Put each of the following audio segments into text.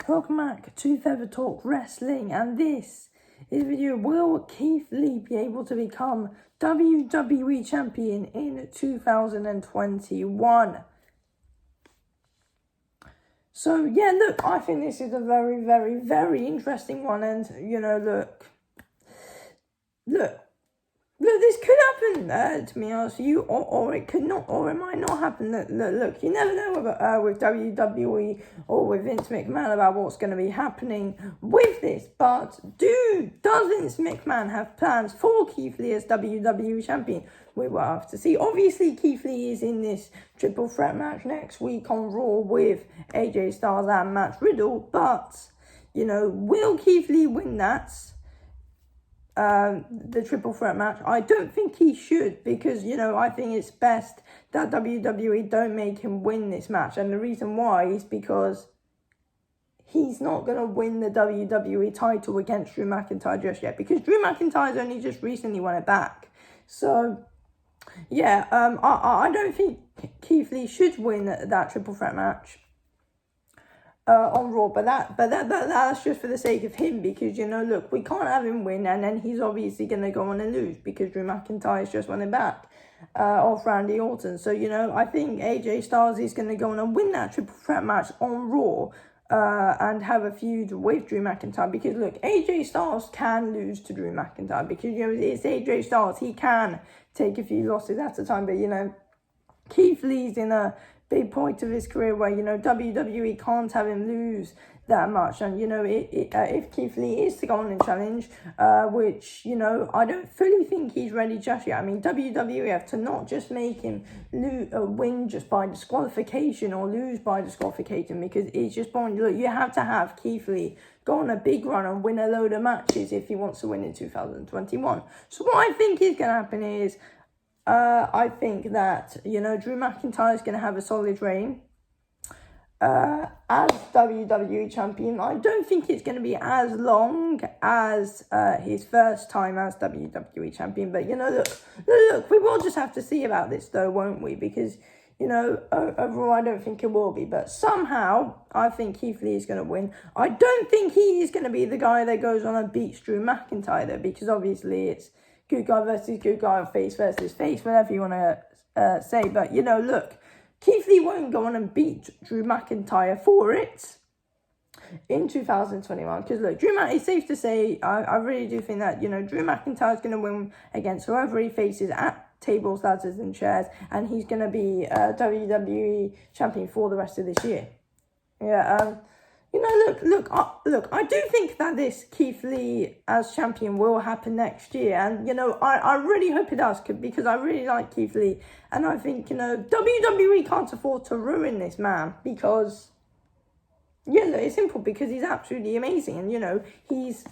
welcome back to Feather Talk Wrestling, and this is a video. Will Keith Lee be able to become WWE Champion in 2021? So yeah, look, I think this is a very, very, very interesting one, and look, this could happen, to be honest with you, or it could not, or it might not happen. Look, you never know with WWE or with Vince McMahon about what's going to be happening with this. But does Vince McMahon have plans for Keith Lee as WWE Champion? We will have to see. Obviously, Keith Lee is in this triple threat match next week on Raw with AJ Styles and Matt Riddle. But, will Keith Lee win that? The triple threat match? I don't think he should, because I think it's best that WWE don't make him win this match, and the reason why is because he's not going to win the WWE title against Drew McIntyre just yet, because Drew McIntyre's only just recently won it back. So yeah, I don't think Keith Lee should win that triple threat match on Raw, but that's just for the sake of him, because look, we can't have him win and then he's obviously going to go on and lose because Drew McIntyre's just won it back off Randy Orton. So I think AJ Styles is going to go on and win that triple threat match on Raw and have a feud with Drew McIntyre, because look, AJ Styles can lose to Drew McIntyre because it's AJ Styles. He can take a few losses at a time, but Keith Lee's in a big point of his career where WWE can't have him lose that much, and if Keith Lee is to go on and challenge, which I don't fully think he's ready just yet. I mean, WWE have to not just make him win just by disqualification or lose by disqualification, because it's just boring. Look, you have to have Keith Lee go on a big run and win a load of matches if he wants to win in 2021. So what I think is going to happen is, I think that, Drew McIntyre is going to have a solid reign as WWE Champion. I don't think it's going to be as long as his first time as WWE Champion. But, look, we will just have to see about this, though, won't we? Because, overall, I don't think it will be. But somehow, I think Keith Lee is going to win. I don't think he is going to be the guy that goes on and beats Drew McIntyre, though, because obviously it's good guy versus good guy, or face versus face, whatever you want to say. But, look, Keith Lee won't go on and beat Drew McIntyre for it in 2021. Because, look, it's safe to say, I really do think that, Drew McIntyre is going to win against whoever he faces at tables, ladders, and chairs. And he's going to be WWE Champion for the rest of this year. Yeah, look, I do think that this Keith Lee as champion will happen next year. And, I really hope it does, because I really like Keith Lee. And I think, WWE can't afford to ruin this man, because, look, it's simple, because he's absolutely amazing. And, he's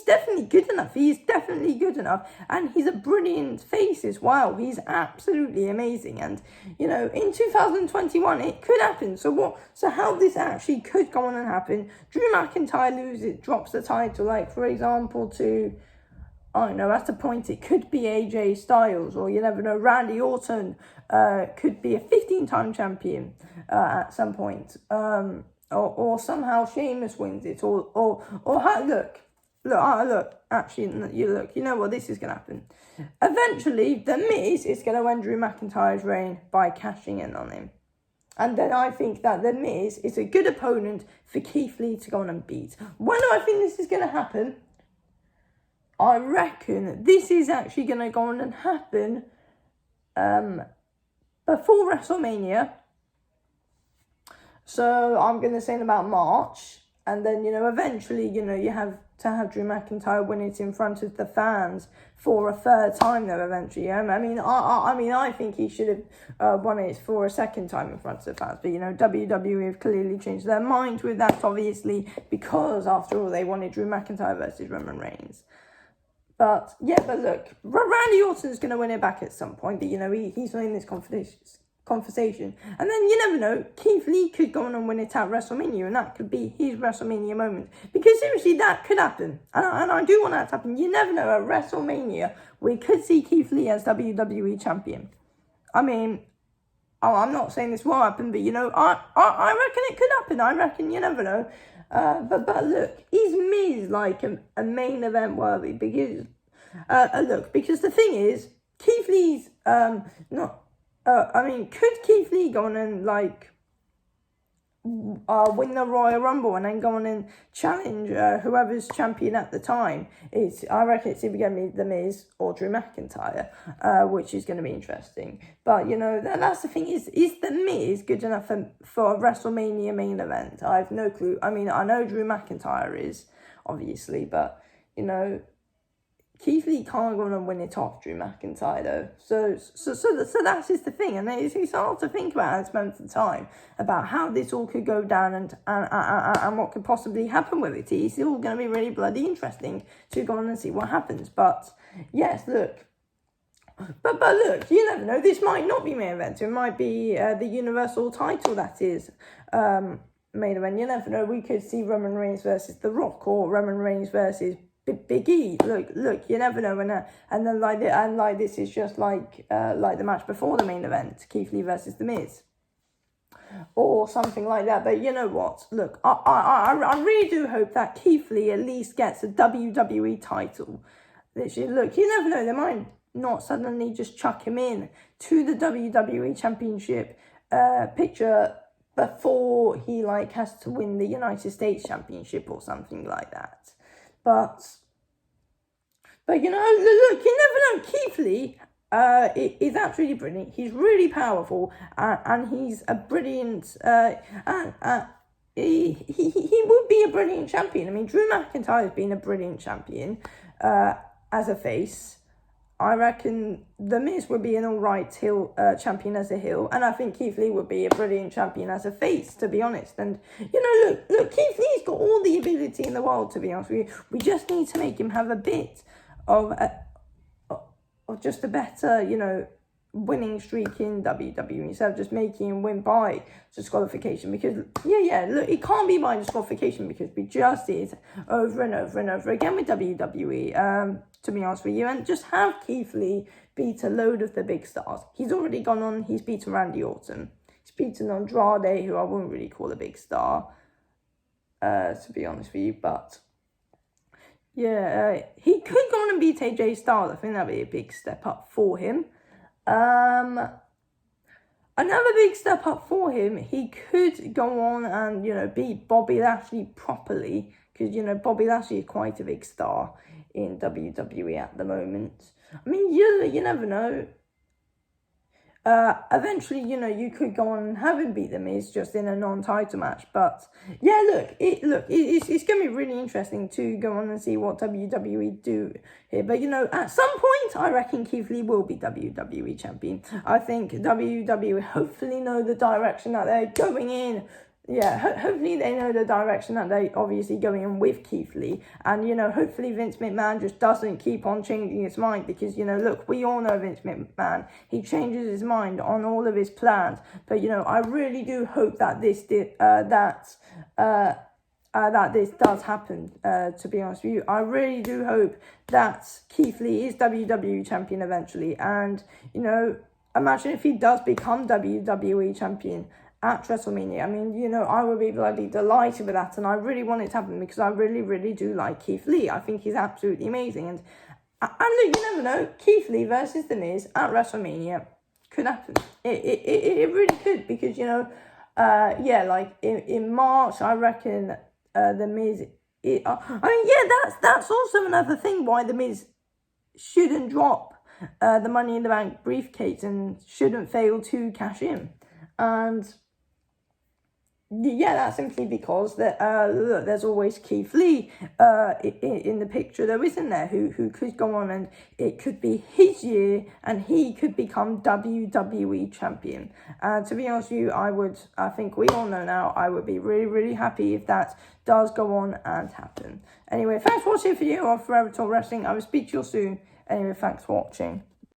definitely good enough. He's definitely good enough. And he's a brilliant face as well. He's absolutely amazing. And, in 2021, it could happen. So how this actually could go on and happen? Drew McIntyre drops the title, like, for example, to, I don't know, at the point it could be AJ Styles, or you never know, Randy Orton could be a 15-time champion at some point. Or somehow Sheamus wins it, or actually, you know what, this is going to happen. Eventually, The Miz is going to end Drew McIntyre's reign by cashing in on him. And then I think that The Miz is a good opponent for Keith Lee to go on and beat. When do I think this is going to happen? I reckon this is actually going to go on and happen before WrestleMania. So I'm going to say in about March. And then, eventually, you have to have Drew McIntyre win it in front of the fans for a third time, though, eventually. I think he should have won it for a second time in front of the fans. But, WWE have clearly changed their mind with that, obviously, because, after all, they wanted Drew McIntyre versus Roman Reigns. But look, Randy Orton's going to win it back at some point. But, he's not in this conversation. And then you never know, Keith Lee could go on and win it at WrestleMania, and that could be his WrestleMania moment, because seriously, that could happen, and I do want that to happen. You never know, at WrestleMania we could see Keith Lee as WWE Champion. I mean, I'm not saying this will happen, but, you know, I reckon it could happen. I reckon, you never know. But look, is Miz like a main event worthy? Because, look, because the thing is, Keith Lee's, could Keith Lee go on and, like, win the Royal Rumble and then go on and challenge whoever's champion at the time? I reckon it's either going to be The Miz or Drew McIntyre, which is going to be interesting. But, you know, that's the thing, is The Miz good enough for a WrestleMania main event? I have no clue. I mean, I know Drew McIntyre is, obviously, but, you know, Keith Lee can't go on and win it off Drew McIntyre, though. So that's just the thing, and it's hard to think about at this moment in time about how this all could go down and what could possibly happen with it. It's all going to be really bloody interesting to go on and see what happens. But yes, look. But look, you never know. This might not be main event. It might be the Universal title that is main event. You never know. We could see Roman Reigns versus The Rock, or Roman Reigns versus Big E. Look, you never know. And then this is just like the match before the main event, Keith Lee versus The Miz, or something like that. But you know what? Look, I really do hope that Keith Lee at least gets a WWE title. Literally, look, you never know. They might not suddenly just chuck him in to the WWE Championship picture before he like has to win the United States Championship or something like that. But you know, look, you never know. Keith Lee is absolutely brilliant. He's really powerful, and he's a brilliant. He would be a brilliant champion. I mean, Drew McIntyre has been a brilliant champion as a face. I reckon The Miz would be an alright heel champion as a heel, and I think Keith Lee would be a brilliant champion as a face, to be honest. And, you know, look, Keith Lee's got all the ability in the world, to be honest with you. We just need to make him have a bit of just a better, you know, winning streak in WWE, instead of just making him win by disqualification. Because look, it can't be by disqualification, because we just did over and over and over again with WWE, to be honest with you. And just have Keith Lee beat a load of the big stars. He's already gone on, he's beaten Randy Orton, he's beaten Andrade, who I wouldn't really call a big star, to be honest with you. But yeah, he could go on and beat AJ Styles. I think that'd be a big step up for him. Another big step up for him, he could go on and, you know, beat Bobby Lashley properly, because, you know, Bobby Lashley is quite a big star in WWE at the moment. I mean, you never know. Eventually, you know, you could go on and have him beat The Miz just in a non-title match. But yeah, it's going to be really interesting to go on and see what WWE do here. But, you know, at some point, I reckon Keith Lee will be WWE champion. I think WWE hopefully know the direction that they're going in. Yeah, hopefully they know the direction that they're obviously going in with Keith Lee. And, you know, hopefully Vince McMahon just doesn't keep on changing his mind. Because, you know, look, we all know Vince McMahon. He changes his mind on all of his plans. But, you know, I really do hope that this does happen, to be honest with you. I really do hope that Keith Lee is WWE champion eventually. And, you know, imagine if he does become WWE champion at WrestleMania. I mean, you know, I would be bloody delighted with that, and I really want it to happen, because I really, really do like Keith Lee. I think he's absolutely amazing, and look, you never know, Keith Lee versus The Miz at WrestleMania could happen. It really could, because, you know, like in March, I reckon The Miz. That's also another thing why The Miz shouldn't drop the Money in the Bank briefcase and shouldn't fail to cash in. And yeah, that's simply because that look, there's always Keith Lee in the picture, though, isn't there? Who could go on, and it could be his year, and he could become WWE champion. To be honest with you, I think we all know now, I would be really, really happy if that does go on and happen. Anyway, thanks for watching the video of Forever Talk Wrestling. I will speak to you soon. Anyway, thanks for watching.